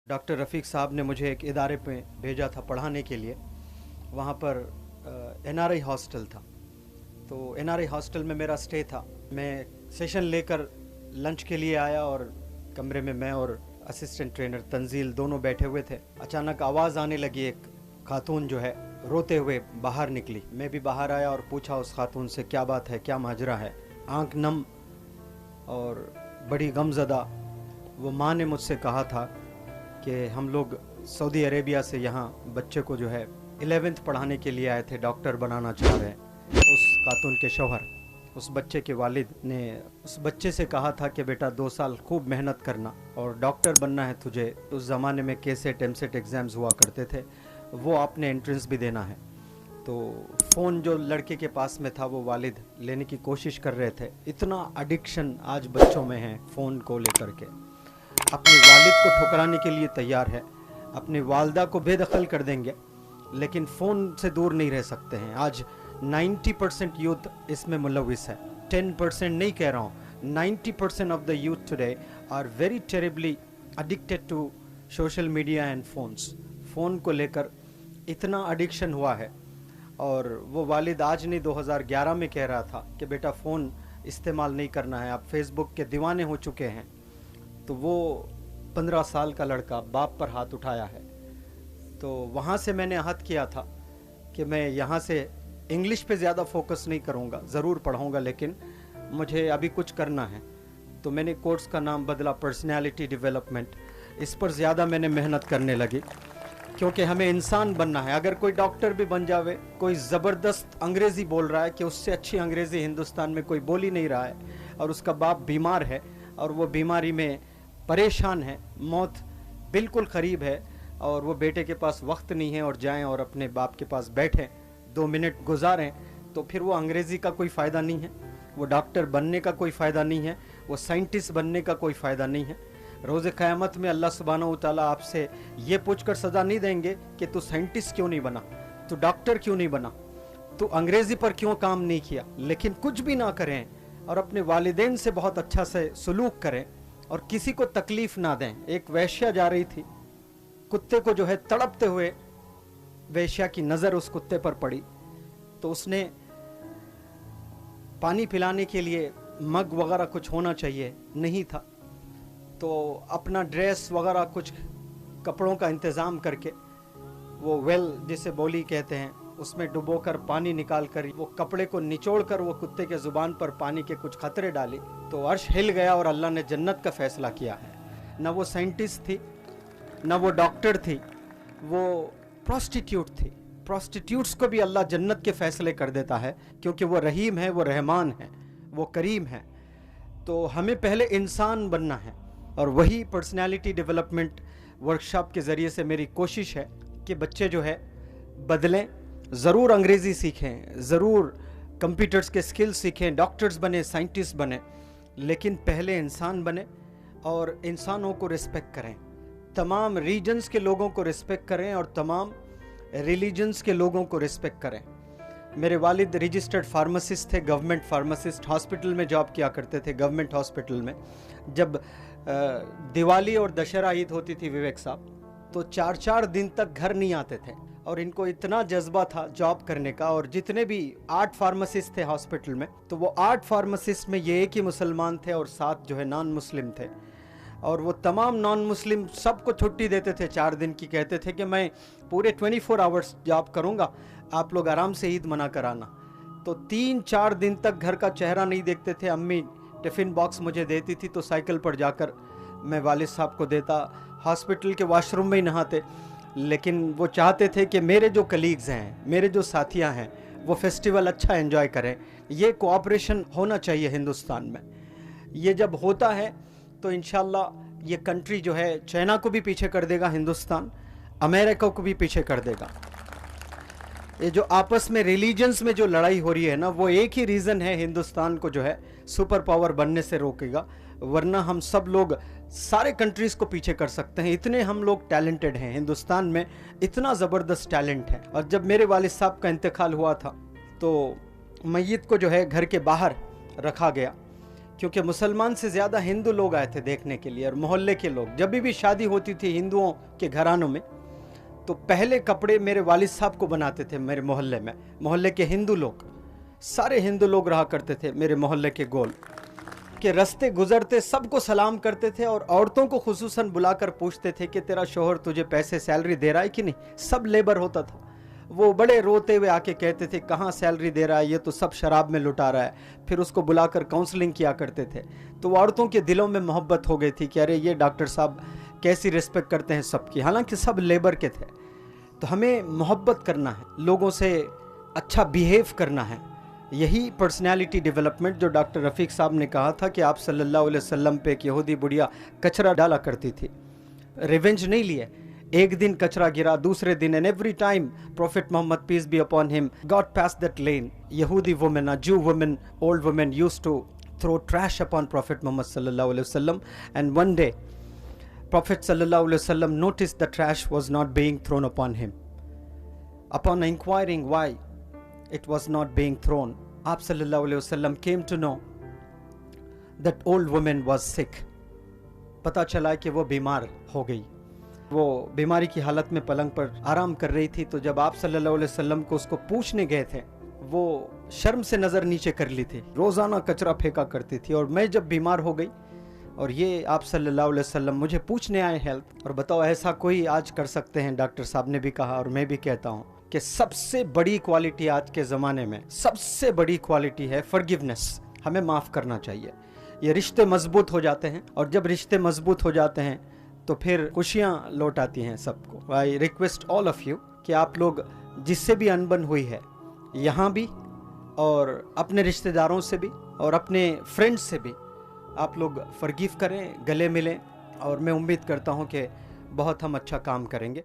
Doctor रफ़ीक साहब ने मुझे एक इदारे पे भेजा था पढ़ाने के लिए। वहाँ पर एनआरआई हॉस्टल था, तो एनआरआई हॉस्टल में मेरा स्टे था। मैं सेशन लेकर लंच के लिए आया और कमरे में मैं और असिस्टेंट ट्रेनर तंजील दोनों बैठे हुए थे। अचानक आवाज़ आने लगी, एक खातून जो है रोते हुए बाहर निकली। मैं भी बाहर आया और पूछा उस खातून से, क्या बात है, क्या माजरा है। आंख नम और बड़ी गमज़दा वो माँ ने मुझसे कहा था कि हम लोग सऊदी अरेबिया से यहाँ बच्चे को जो है 11th पढ़ाने के लिए आए थे, डॉक्टर बनाना चाह रहे हैं। उस खातून के शौहर, उस बच्चे के वालिद ने उस बच्चे से कहा था कि बेटा 2 साल खूब मेहनत करना और डॉक्टर बनना है तुझे। उस ज़माने में केसेट एमसेट एग्ज़ाम्स हुआ करते थे, वो आपने एंट्रेंस भी देना है। तो फ़ोन जो लड़के के पास में था वो वालिद लेने की कोशिश कर रहे थे। इतना एडिक्शन आज बच्चों में है फ़ोन को लेकर के। अपने वालिद को ठुकराने के लिए तैयार है, अपनी वालदा को बेदखल कर देंगे, लेकिन फ़ोन से दूर नहीं रह सकते हैं। आज 90% यूथ इसमें मुलविस है। 10% नहीं कह रहा हूँ, 90% of the youth today are very terribly addicted to social media and phones. Phone को लेकर इतना एडिक्शन हुआ है। और वो वालिद आज नहीं 2011 में कह रहा था कि बेटा फ़ोन इस्तेमाल नहीं करना है, आप फेसबुक के दीवाने हो चुके हैं। तो वो 15 साल का लड़का बाप पर हाथ उठाया है। तो वहाँ से मैंने अहद किया था कि मैं यहाँ से इंग्लिश पे ज़्यादा फोकस नहीं करूँगा, ज़रूर पढ़ाऊँगा, लेकिन मुझे अभी कुछ करना है। तो मैंने कोर्स का नाम बदला पर्सनैलिटी डेवलपमेंट। इस पर ज़्यादा मैंने मेहनत करने लगी, क्योंकि हमें इंसान बनना है। अगर कोई डॉक्टर भी बन जावे, कोई ज़बरदस्त अंग्रेज़ी बोल रहा है कि उससे अच्छी अंग्रेज़ी हिंदुस्तान में कोई बोल ही नहीं रहा है, और उसका बाप बीमार है और वो बीमारी में परेशान है, मौत बिल्कुल करीब है, और वो बेटे के पास वक्त नहीं है और जाएं और अपने बाप के पास बैठें 2 मिनट गुजारें, तो फिर वो अंग्रेज़ी का कोई फ़ायदा नहीं है, वो डॉक्टर बनने का कोई फ़ायदा नहीं है, वो साइंटिस्ट बनने का कोई फ़ायदा नहीं है। रोज़े क़यामत में अल्लाह सुब्हानहू व तआला आपसे ये पूछकर सज़ा नहीं देंगे कि तू साइंटिस्ट क्यों नहीं बना, तू डॉक्टर क्यों नहीं बना, तू अंग्रेज़ी पर क्यों काम नहीं किया। लेकिन कुछ भी ना करें और अपने वालिदैन से बहुत अच्छा से सलूक करें और किसी को तकलीफ़ ना दें। एक वेश्या जा रही थी, कुत्ते को जो है तड़पते हुए वेश्या की नज़र उस कुत्ते पर पड़ी, तो उसने पानी पिलाने के लिए मग वगैरह कुछ होना चाहिए, नहीं था, तो अपना ड्रेस वगैरह कुछ कपड़ों का इंतज़ाम करके वो वेल जिसे बोली कहते हैं उसमें डुबोकर पानी निकाल कर वो कपड़े को निचोड़ कर वो कुत्ते के ज़ुबान पर पानी के कुछ खतरे डाली, तो अर्श हिल गया और अल्लाह ने जन्नत का फ़ैसला किया है। न वो साइंटिस्ट थी, न वो डॉक्टर थी, वो प्रोस्टिट्यूट थी। प्रोस्टिट्यूट्स को भी अल्लाह जन्नत के फ़ैसले कर देता है, क्योंकि वो रहीम है, वो रहमान है, वो करीम है। तो हमें पहले इंसान बनना है, और वही पर्सनैलिटी डेवलपमेंट वर्कशॉप के ज़रिए से मेरी कोशिश है कि बच्चे जो है बदलें। ज़रूर अंग्रेज़ी सीखें, ज़रूर कंप्यूटर्स के स्किल्स सीखें, डॉक्टर्स बने, साइंटिस्ट बने, लेकिन पहले इंसान बने और इंसानों को रिस्पेक्ट करें। तमाम रीजन्स के लोगों को रिस्पेक्ट करें और तमाम रिलीजन्स के लोगों को रिस्पेक्ट करें। मेरे वालिद रजिस्टर्ड फार्मासिस्ट थे, गवर्नमेंट फार्मासिस्ट, हॉस्पिटल में जॉब किया करते थे, गवर्नमेंट हॉस्पिटल में। जब दिवाली और दशहरा ईद होती थी विवेक साहब, तो 4-4 दिन तक घर नहीं आते थे, और इनको इतना जज्बा था जॉब करने का। और जितने भी 8 फार्मासिस्ट थे हॉस्पिटल में, तो वो 8 फार्मासिस्ट में ये एक ही मुसलमान थे और 7 जो है नॉन मुस्लिम थे, और वो तमाम नॉन मुस्लिम सबको छुट्टी देते थे 4 दिन की। कहते थे कि मैं पूरे 24 आवर्स जॉब करूँगा, आप लोग आराम से ईद मना कर आना। तो 3-4 दिन तक घर का चेहरा नहीं देखते थे। अम्मी टिफ़िन बॉक्स मुझे देती थी तो साइकिल पर जाकर मैं वालिद साहब को देता, हॉस्पिटल के वॉशरूम में ही नहाते। लेकिन वो चाहते थे कि मेरे जो कलीग्स हैं, मेरे जो साथियां हैं, वो फेस्टिवल अच्छा एंजॉय करें। ये कोऑपरेशन होना चाहिए हिंदुस्तान में। ये जब होता है तो इंशाल्लाह ये कंट्री जो है चाइना को भी पीछे कर देगा, हिंदुस्तान अमेरिका को भी पीछे कर देगा। ये जो आपस में रिलीजन्स में जो लड़ाई हो रही है ना, वो एक ही रीज़न है हिंदुस्तान को जो है सुपर पावर बनने से रोकेगा, वरना हम सब लोग सारे कंट्रीज़ को पीछे कर सकते हैं। इतने हम लोग टैलेंटेड हैं, हिंदुस्तान में इतना ज़बरदस्त टैलेंट है। और जब मेरे वालिद साहब का इंतकाल हुआ था, तो मैयत को जो है घर के बाहर रखा गया, क्योंकि मुसलमान से ज़्यादा हिंदू लोग आए थे देखने के लिए, और मोहल्ले के लोग। जब भी शादी होती थी हिंदुओं के घरानों में, तो पहले कपड़े मेरे वालिद साहब को बनाते थे मेरे मोहल्ले में। मोहल्ले के हिंदू लोग, सारे हिंदू लोग रहा करते थे मेरे मोहल्ले के गोल के। रास्ते गुजरते सबको सलाम करते थे, और औरतों को खुसूसन बुलाकर पूछते थे कि तेरा शोहर तुझे पैसे सैलरी दे रहा है कि नहीं। सब लेबर होता था। वो बड़े रोते हुए आके कहते थे कहाँ सैलरी दे रहा है, ये तो सब शराब में लुटा रहा है। फिर उसको बुलाकर काउंसलिंग किया करते थे। तो औरतों के दिलों में मोहब्बत हो गई थी कि अरे ये डॉक्टर साहब कैसी रिस्पेक्ट करते हैं सबकी, हालांकि सब लेबर के थे। तो हमें मोहब्बत करना है, लोगों से अच्छा बिहेव करना है। यही पर्सनैलिटी डेवलपमेंट जो डॉक्टर रफ़ीक साहब ने कहा था कि आप सल्लल्लाहु अलैहि वसल्लम पे एक यहूदी बुढ़िया कचरा डाला करती थी, रिवेंज नहीं लिए। एक दिन कचरा गिरा, दूसरे दिन, and every time Prophet Muhammad, peace be upon him, got past that lane. Yehudi women, Jew women, old women used to throw trash upon Prophet Muhammad sallallahu alaihi wasallam. And one day, Prophet sallallahu alaihi wasallam noticed the trash was not being thrown upon him. Upon inquiring why it was not being thrown, Aap sallallahu alaihi wasallam came to know that old woman was sick. पता चला कि वो बीमार हो गई। वो बीमारी की हालत में पलंग पर आराम कर रही थी। तो जब आप सल्लल्लाहु अलैहि वसल्लम को उसको पूछने गए थे, वो शर्म से नज़र नीचे कर ली थी। रोज़ाना कचरा फेंका करती थी। और मैं जब बीमार हो गई और ये आप सल्लल्लाहु अलैहि वसल्लम मुझे पूछने आए हेल्थ, और बताओ ऐसा कोई आज कर सकते हैं? डॉक्टर साहब ने भी कहा और मैं भी कहता हूँ कि सबसे बड़ी क्वालिटी आज के ज़माने में, सबसे बड़ी क्वालिटी है फॉरगिवनेस। हमें माफ़ करना चाहिए। ये रिश्ते मजबूत हो जाते हैं, और जब रिश्ते मजबूत हो जाते हैं तो फिर खुशियाँ लौट आती हैं सबको। I request all of you कि आप लोग जिससे भी अनबन हुई है यहाँ भी, और अपने रिश्तेदारों से भी, और अपने फ्रेंड्स से भी, आप लोग फॉरगिव करें, गले मिलें। और मैं उम्मीद करता हूँ कि बहुत हम अच्छा काम करेंगे।